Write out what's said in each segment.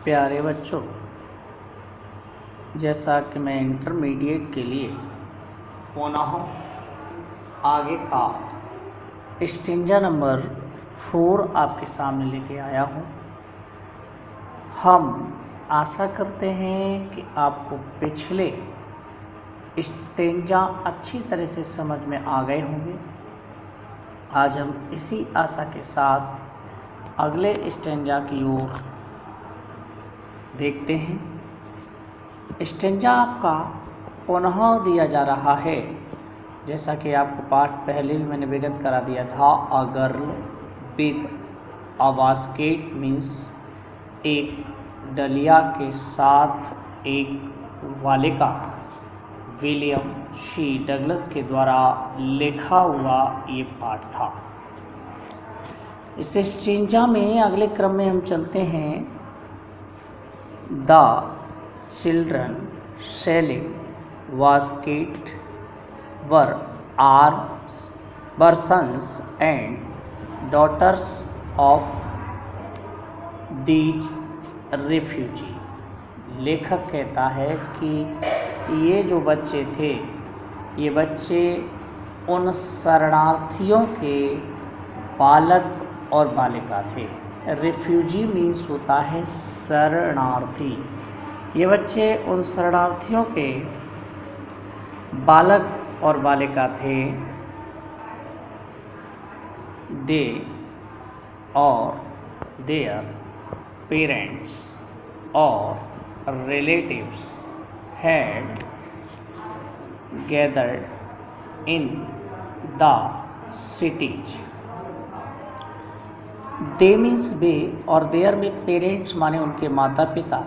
प्यारे बच्चों, जैसा कि मैं इंटरमीडिएट के लिए पुनः आगे का स्टेंजा नंबर 4 आपके सामने लेके आया हूँ। हम आशा करते हैं कि आपको पिछले स्टेंजा अच्छी तरह से समझ में आ गए होंगे। आज हम इसी आशा के साथ अगले स्टेंजा की ओर देखते हैं। स्टेंजा आपका पुनः दिया जा रहा है, जैसा कि आपको पाठ पहले भी मैंने विगत करा दिया था। A girl with a basket means एक डलिया के साथ एक बालिका। विलियम सी डगलस के द्वारा लिखा हुआ ये पाठ था। इस स्टेंजा में अगले क्रम में हम चलते हैं। The children selling basket were are persons and daughters of these refugee. लेखक कहता है कि ये जो बच्चे थे, ये बच्चे उन शरणार्थियों के बालक और बालिका थे। रिफ्यूजी मीन्स होता है शरणार्थी। ये बच्चे उन शरणार्थियों के बालक और बालिका थे। दे और देयर पेरेंट्स और relatives had gathered in the cities। They means वे और देयर में पेरेंट्स माने उनके माता पिता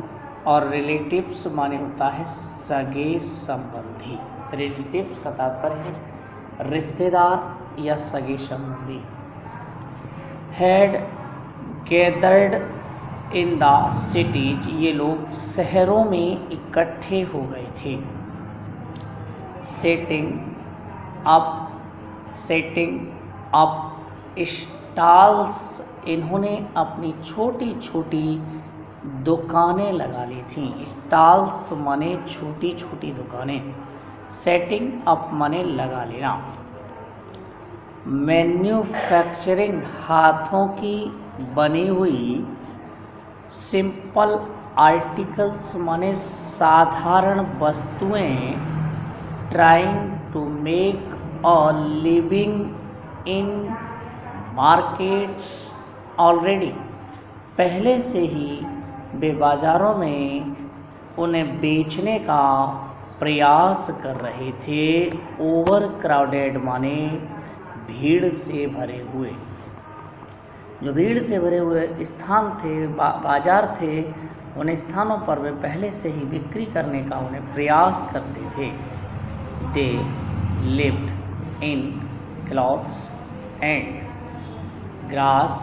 और रिलेटिव्स माने होता है सगे संबंधी। रिलेटिव्स का तात्पर्य है रिश्तेदार या सगे संबंधी। Had gathered in the cities, ये लोग शहरों में इकट्ठे हो गए थे। सेटिंग अप स्टॉल्स, इन्होंने अपनी छोटी छोटी दुकानें लगा ली थीं। स्टॉल्स माने छोटी छोटी दुकानें। सेटिंग अप माने लगा लेना। मैन्युफैक्चरिंग, हाथों की बनी हुई। सिंपल आर्टिकल्स माने साधारण वस्तुएं। Trying to make a living in markets already, पहले से ही वे बाज़ारों में उन्हें बेचने का प्रयास कर रहे थे। ओवर क्राउडेड माने भीड़ से भरे हुए। जो भीड़ से भरे हुए स्थान थे, बाजार थे, उन स्थानों पर वे पहले से ही बिक्री करने का उन्हें प्रयास करते थे। They lived in clothes and grass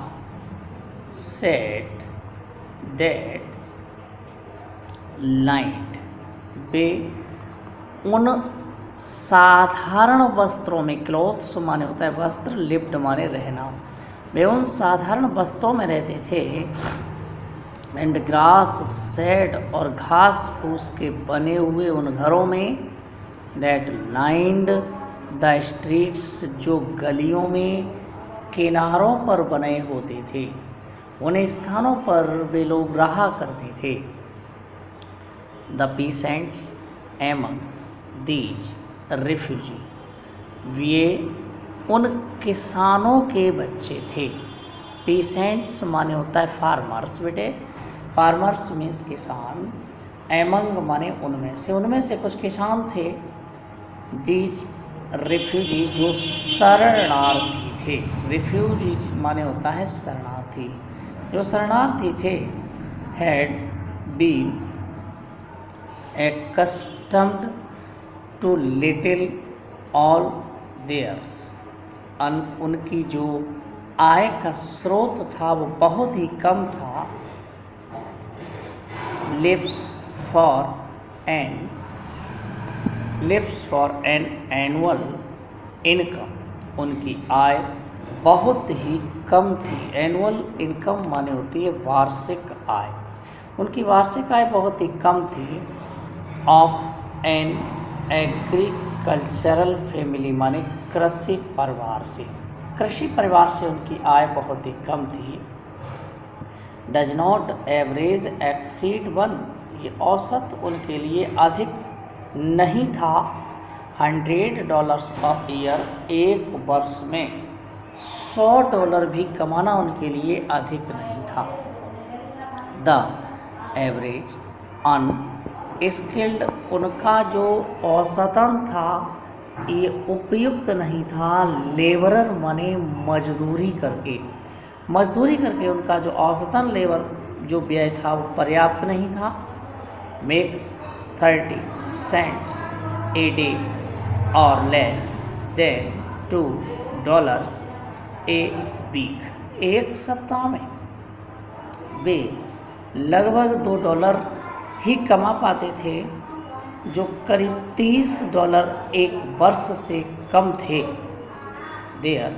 set that light, वे उन साधारण वस्त्रों में, क्लॉथ्स माने होता है वस्त्र, लिव्ड माने रहना, वे उन साधारण वस्त्रों में रहते थे। एंड ग्रास सेड, और घास फूस के बने हुए उन घरों में। दैट लाइंड द स्ट्रीट्स, जो गलियों में किनारों पर बने होते थे, उन स्थानों पर वे लोग रहा करते थे। The peasants among these refugee, वे उन किसानों के बच्चे थे। पीसेंट्स माने होता है फार्मर्स। बेटे फार्मर्स मीन्स किसान। एमंग माने उनमें से कुछ किसान थे। दीज रिफ्यूजी, जो शरणार्थी थे। रिफ्यूजी माने होता है शरणार्थी, जो शरणार्थी थे। Had been accustomed to little all theirs, उनकी जो आय का स्रोत था वो बहुत ही कम था। Lives for an annual income, उनकी आय बहुत ही कम थी। एनुअल इनकम माने होती है वार्षिक आय। उनकी वार्षिक आय बहुत ही कम थी। ऑफ एन एग्रीकल्चरल फैमिली माने कृषि परिवार से उनकी आय बहुत ही कम थी। डज नॉट एवरेज एक्सीड 1, ये औसत उनके लिए अधिक नहीं था। $100 अ ईयर, एक वर्ष में $100 भी कमाना उनके लिए अधिक नहीं था। द एवरेज अनस्किल्ड, उनका जो औसतन था ये उपयुक्त नहीं था। लेबरर माने मजदूरी करके उनका जो औसतन लेबर जो व्यय था वो पर्याप्त नहीं था। मेक्स 30 cents ए डे और लेस देन $2 ए वीक, एक सप्ताह में वे लगभग $2 ही कमा पाते थे, जो करीब $30 एक वर्ष से कम थे। There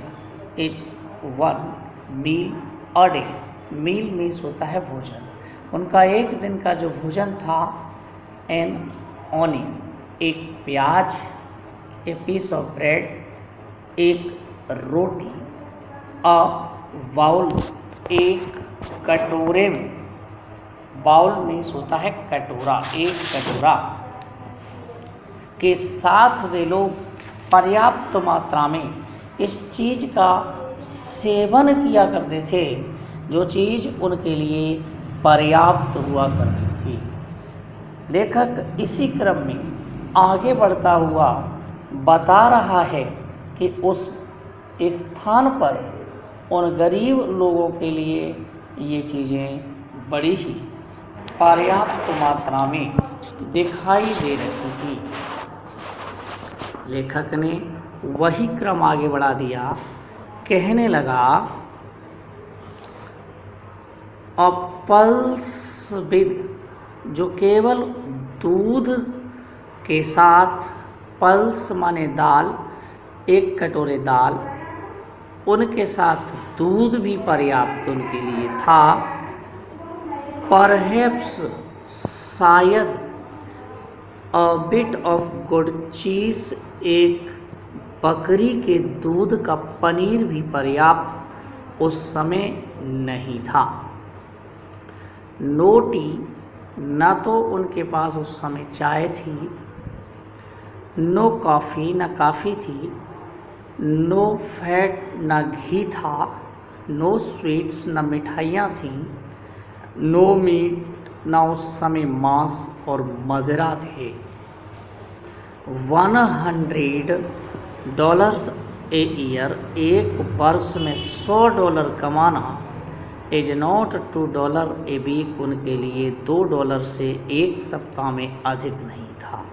is 1 meal a day, meal means होता है भोजन। उनका एक दिन का जो भोजन था, एन ऑनियन, एक प्याज, ए पीस ऑफ ब्रेड, एक रोटी, अ बाउल, एक कटोरे में, बाउल मीन्स होता है कटोरा, एक कटोरा के साथ वे लोग पर्याप्त मात्रा में इस चीज़ का सेवन किया करते थे जो चीज़ उनके लिए पर्याप्त हुआ करती थी। लेखक इसी क्रम में आगे बढ़ता हुआ बता रहा है कि उस स्थान पर उन गरीब लोगों के लिए ये चीज़ें बड़ी ही पर्याप्त मात्रा में दिखाई दे रही थी। लेखक ने वही क्रम आगे बढ़ा दिया, कहने लगा अ पल्स विद, जो केवल दूध के साथ, पल्स माने दाल, एक कटोरे दाल, उनके साथ दूध भी पर्याप्त उनके लिए था। परहैप्स, शायद, अ बिट ऑफ गुड चीज़, एक बकरी के दूध का पनीर भी पर्याप्त उस समय नहीं था। नो टी, न तो उनके पास उस समय चाय थी, नो कॉफ़ी, न काफ़ी थी, नो फैट, न घी था, नो स्वीट्स, न मिठाइयाँ थीं, नो मीट, न उस समय मांस और मदिरा थे। $100 ए ईयर, एक वर्ष में $100 कमाना, इज नॉट $2 ए वीक, उनके लिए $2 से एक सप्ताह में अधिक नहीं था।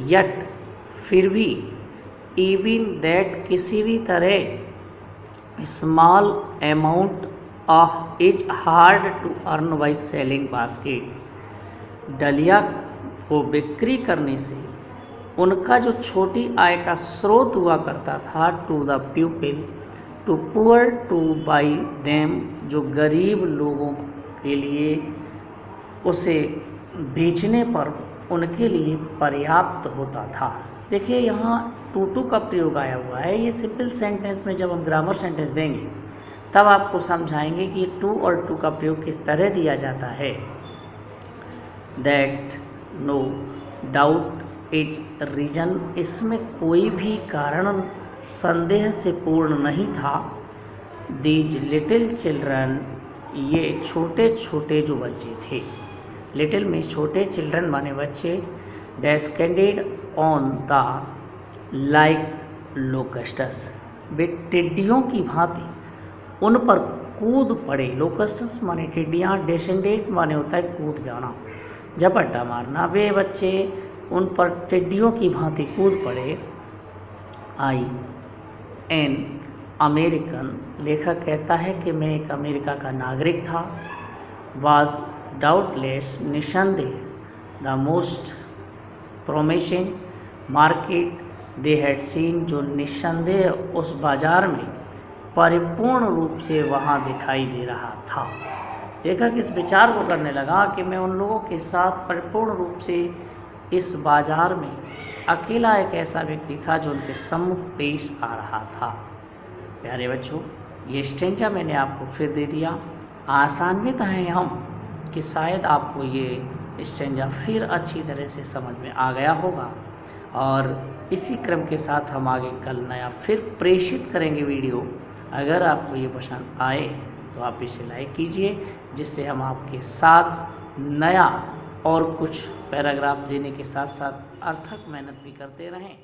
यट, फिर भी, इवन दैट, किसी भी तरह, small amount is hard to earn by selling basket, डलिया को बिक्री करने से उनका जो छोटी आय का स्रोत हुआ करता था, to the people, to poor, to buy them, जो गरीब लोगों के लिए उसे बेचने पर उनके लिए पर्याप्त होता था। देखिए यहाँ टू का प्रयोग आया हुआ है। ये सिंपल सेंटेंस में जब हम ग्रामर सेंटेंस देंगे तब आपको समझाएंगे कि टू और टू का प्रयोग किस तरह दिया जाता है। That, no doubt, is reason, इसमें कोई भी कारण संदेह से पूर्ण नहीं था। दीज लिटिल चिल्ड्रन, ये छोटे छोटे जो बच्चे थे, लिटिल में छोटे, चिल्ड्रन माने बच्चे, डेस्केंडेड ऑन द लाइक लोकस्टस, वे टिड्डियों की भांति उन पर कूद पड़े। लोकस्टस माने टिड्डियाँ, डेसेंडेड माने होता है कूद जाना, झपट्टा मारना। वे बच्चे उन पर टिड्डियों की भांति कूद पड़े। आई एन अमेरिकन, लेखक कहता है कि मैं एक अमेरिका का नागरिक था। वाज डाउटलेस, निसंदेह, the most promising market they had seen, जो निसंदेह उस बाज़ार में परिपूर्ण रूप से वहाँ दिखाई दे रहा था। लेखक इस विचार को करने लगा कि मैं उन लोगों के साथ परिपूर्ण रूप से इस बाजार में अकेला एक ऐसा व्यक्ति था जो उनके सम्मुख पेश आ रहा था। प्यारे बच्चों, ये स्टेंजा मैंने आपको फिर दे दिया। आसान्वित हैं हम कि शायद आपको ये स्टेंजा फिर अच्छी तरह से समझ में आ गया होगा, और इसी क्रम के साथ हम आगे कल नया फिर प्रेषित करेंगे वीडियो। अगर आपको ये पसंद आए तो आप इसे लाइक कीजिए, जिससे हम आपके साथ नया और कुछ पैराग्राफ देने के साथ साथ अर्थक मेहनत भी करते रहें।